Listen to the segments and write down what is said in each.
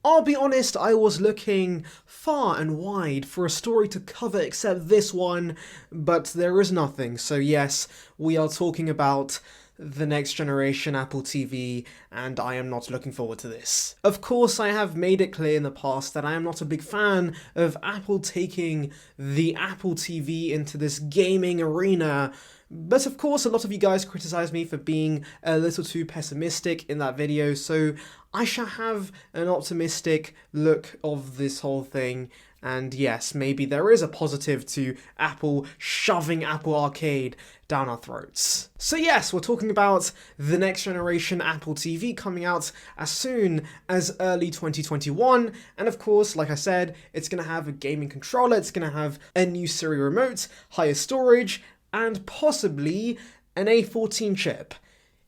I'll be honest, I was looking far and wide for a story to cover except this one, but there is nothing. So yes, we are talking about the next generation Apple TV, and I am not looking forward to this. Of course, I have made it clear in the past that I am not a big fan of Apple taking the Apple TV into this gaming arena, but of course, a lot of you guys criticize me for being a little too pessimistic in that video, so I shall have an optimistic look of this whole thing. And yes, maybe there is a positive to Apple shoving Apple Arcade down our throats. So yes, we're talking about the next generation Apple TV coming out as soon as early 2021. And of course, like I said, it's going to have a gaming controller, it's going to have a new Siri remote, higher storage, and possibly an A14 chip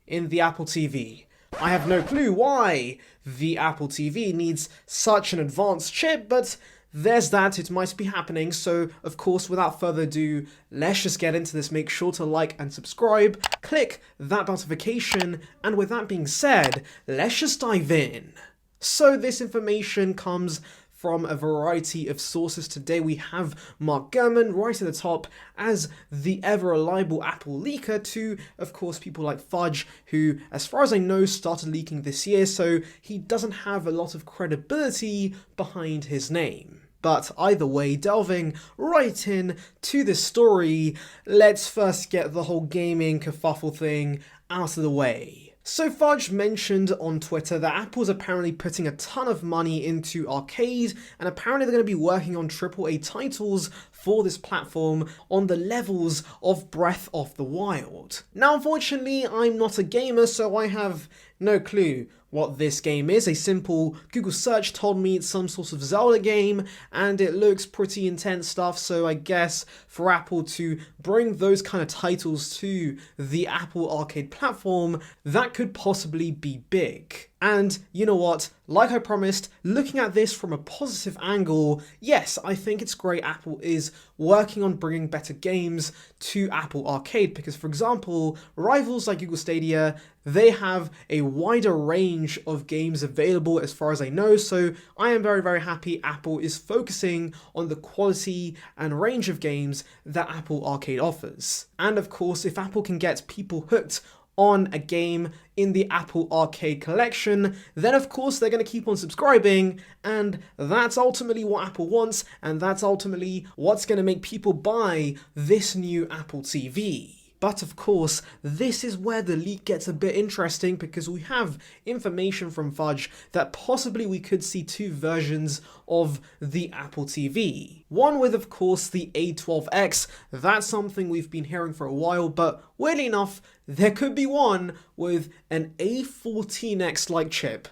in the Apple TV. I have no clue why the Apple TV needs such an advanced chip, but there's that, it might be happening. So of course, without further ado, let's just get into this. Make sure to like and subscribe, click that notification, and with that being said, let's just dive in. So this information comes from a variety of sources. Today we have Mark Gurman right at the top as the ever-reliable Apple leaker to, of course, people like Fudge, who, as far as I know, started leaking this year, so he doesn't have a lot of credibility behind his name. But either way, delving right in to this story, let's first get the whole gaming kerfuffle thing out of the way. So Fudge mentioned on Twitter that Apple's apparently putting a ton of money into arcade, and apparently they're going to be working on AAA titles for this platform on the levels of Breath of the Wild. Now unfortunately, I'm not a gamer, so I have no clue what this game is. A simple Google search told me it's some sort of Zelda game, and it looks pretty intense stuff, so I guess for Apple to bring those kind of titles to the Apple Arcade platform, that could possibly be big. And you know what, like I promised, looking at this from a positive angle, yes, I think it's great Apple is working on bringing better games to Apple Arcade, because for example, rivals like Google Stadia, they have a wider range of games available as far as I know, so I am very, very happy Apple is focusing on the quality and range of games that Apple Arcade offers. And of course, if Apple can get people hooked on a game in the Apple Arcade collection, then of course they're going to keep on subscribing, and that's ultimately what Apple wants, and that's ultimately what's going to make people buy this new Apple TV. But of course, this is where the leak gets a bit interesting, because we have information from Fudge that possibly we could see two versions of the Apple TV. One with, of course, the A12X. That's something we've been hearing for a while, but weirdly enough, there could be one with an A14X-like chip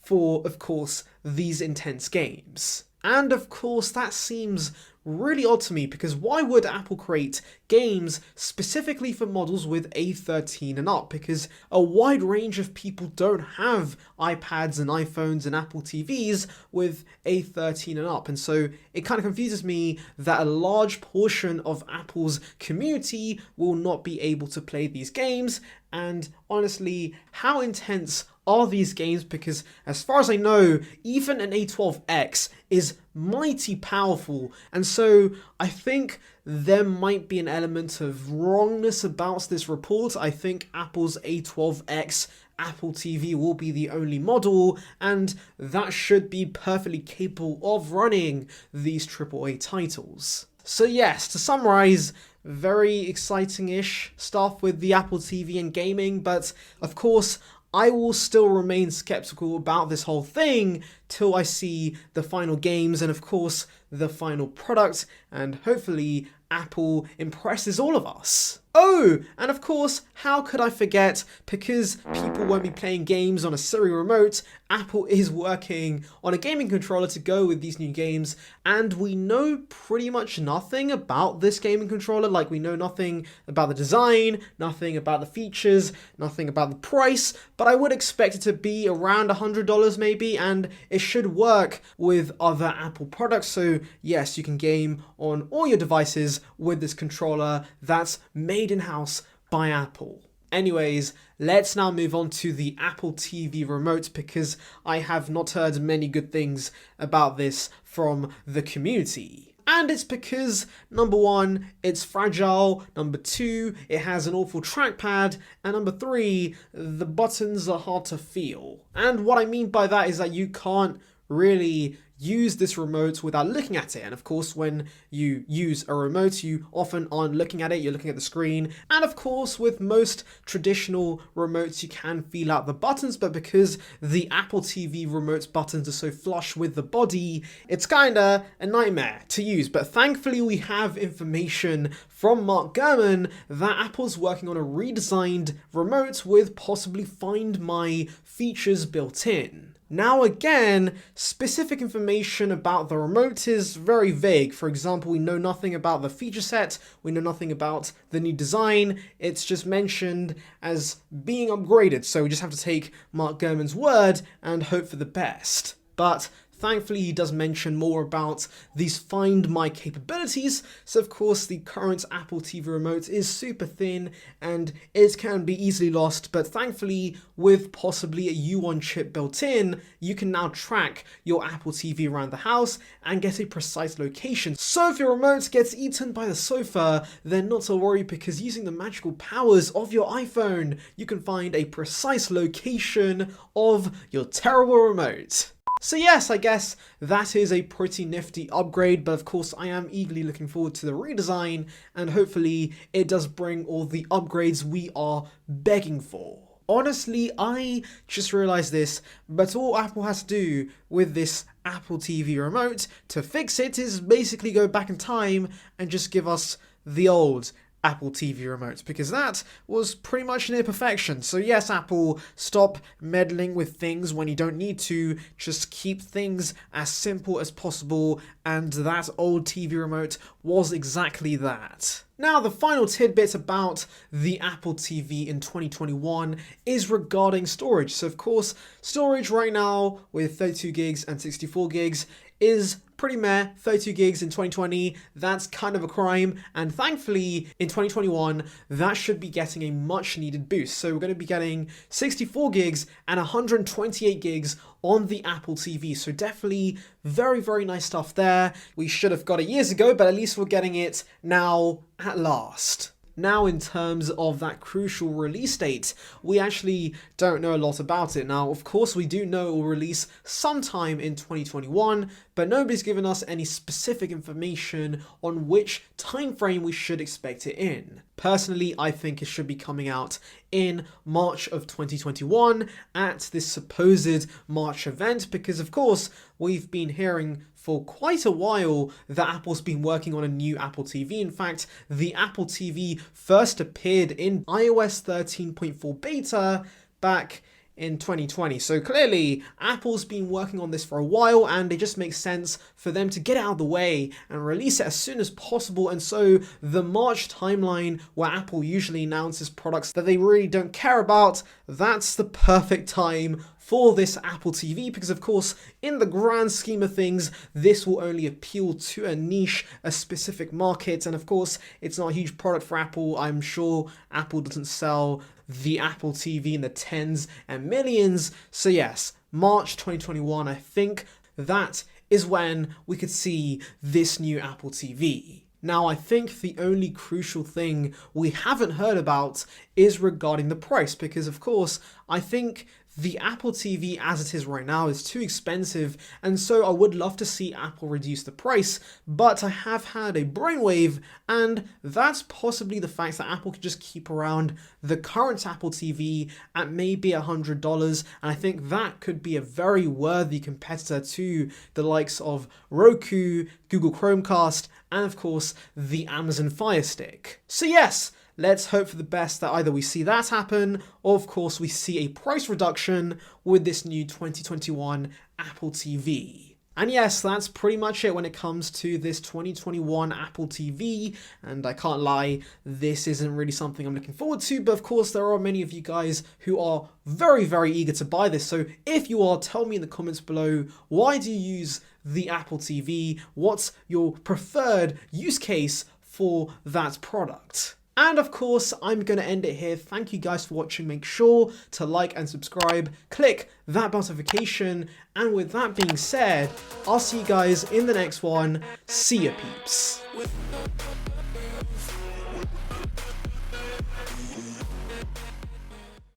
for, of course, these intense games. And of course, that seems really odd to me, because why would Apple create games specifically for models with A13 and up? Because a wide range of people don't have iPads and iPhones and Apple TVs with A13 and up, and so it kind of confuses me that a large portion of Apple's community will not be able to play these games. And honestly, how intense are these games? Because as far as I know, even an A12X is mighty powerful, and so I think there might be an element of wrongness about this report. I think Apple's A12X Apple TV will be the only model, and that should be perfectly capable of running these AAA titles. So yes, to summarize, very exciting-ish stuff with the Apple TV and gaming, but of course, I will still remain skeptical about this whole thing till I see the final games and of course the final product, and hopefully Apple impresses all of us. Oh, and of course, how could I forget, because people won't be playing games on a Siri remote, Apple is working on a gaming controller to go with these new games, and we know pretty much nothing about this gaming controller. Like, we know nothing about the design, nothing about the features, nothing about the price, but I would expect it to be around $100 maybe, and it should work with other Apple products. So yes, you can game on all your devices with this controller that's made in-house by Apple. Anyways, let's now move on to the Apple TV remote because I have not heard many good things about this from the community. And it's because, number one, it's fragile, number two, it has an awful trackpad, and number three, the buttons are hard to feel. And what I mean by that is that you can't really use this remote without looking at it. And of course, when you use a remote, you often aren't looking at it, you're looking at the screen. And of course, with most traditional remotes, you can feel out the buttons, but because the Apple TV remote's buttons are so flush with the body, it's kinda a nightmare to use. But thankfully, we have information from Mark Gurman that Apple's working on a redesigned remote with possibly Find My features built in. Now again, specific information about the remote is very vague. For example, we know nothing about the feature set, we know nothing about the new design, it's just mentioned as being upgraded, so we just have to take Mark Gurman's word and hope for the best. But thankfully, he does mention more about these Find My capabilities. So of course, the current Apple TV remote is super thin and it can be easily lost. But thankfully, with possibly a U1 chip built in, you can now track your Apple TV around the house and get a precise location. So if your remote gets eaten by the sofa, then not to worry, because using the magical powers of your iPhone, you can find a precise location of your terrible remote. So yes, I guess that is a pretty nifty upgrade, but of course I am eagerly looking forward to the redesign, and hopefully it does bring all the upgrades we are begging for. Honestly, I just realized this, but all Apple has to do with this Apple TV remote to fix it is basically go back in time and just give us the old Apple TV remote, because that was pretty much near perfection. So yes, Apple, stop meddling with things when you don't need to, just keep things as simple as possible, and that old TV remote was exactly that. Now, the final tidbit about the Apple TV in 2021 is regarding storage. So of course, storage right now with 32 gigs and 64 gigs is pretty meh. 32 gigs in 2020, that's kind of a crime. And thankfully, in 2021, that should be getting a much needed boost. So we're going to be getting 64 gigs and 128 gigs on the Apple TV. So definitely very, very nice stuff there. We should have got it years ago, but at least we're getting it now at last. Now, in terms of that crucial release date, we actually don't know a lot about it. Now, of course, we do know it will release sometime in 2021, but nobody's given us any specific information on which time frame we should expect it in. Personally, I think it should be coming out in March of 2021 at this supposed March event, because of course, we've been hearing for quite a while that Apple's been working on a new Apple TV. In fact, the Apple TV first appeared in iOS 13.4 beta back in 2020. So clearly, Apple's been working on this for a while, and it just makes sense for them to get it out of the way and release it as soon as possible. And so the March timeline, where Apple usually announces products that they really don't care about, that's the perfect time for this Apple TV, because of course, in the grand scheme of things, this will only appeal to a niche, a specific market, and of course, it's not a huge product for Apple. I'm sure Apple doesn't sell the Apple TV in the tens and millions. So yes, March 2021, I think that is when we could see this new Apple TV. Now, I think the only crucial thing we haven't heard about is regarding the price, because of course, I think the Apple TV as it is right now is too expensive, and so I would love to see Apple reduce the price, but I have had a brainwave, and that's possibly the fact that Apple could just keep around the current Apple TV at maybe $100, and I think that could be a very worthy competitor to the likes of Roku, Google Chromecast, and of course the Amazon Fire Stick. So yes, let's hope for the best that either we see that happen, or of course we see a price reduction with this new 2021 Apple TV. And yes, that's pretty much it when it comes to this 2021 Apple TV, and I can't lie, this isn't really something I'm looking forward to, but of course there are many of you guys who are very, very eager to buy this, so if you are, tell me in the comments below, why do you use the Apple TV? What's your preferred use case for that product? And of course, I'm going to end it here. Thank you guys for watching. Make sure to like and subscribe, click that notification. And with that being said, I'll see you guys in the next one. See ya, peeps.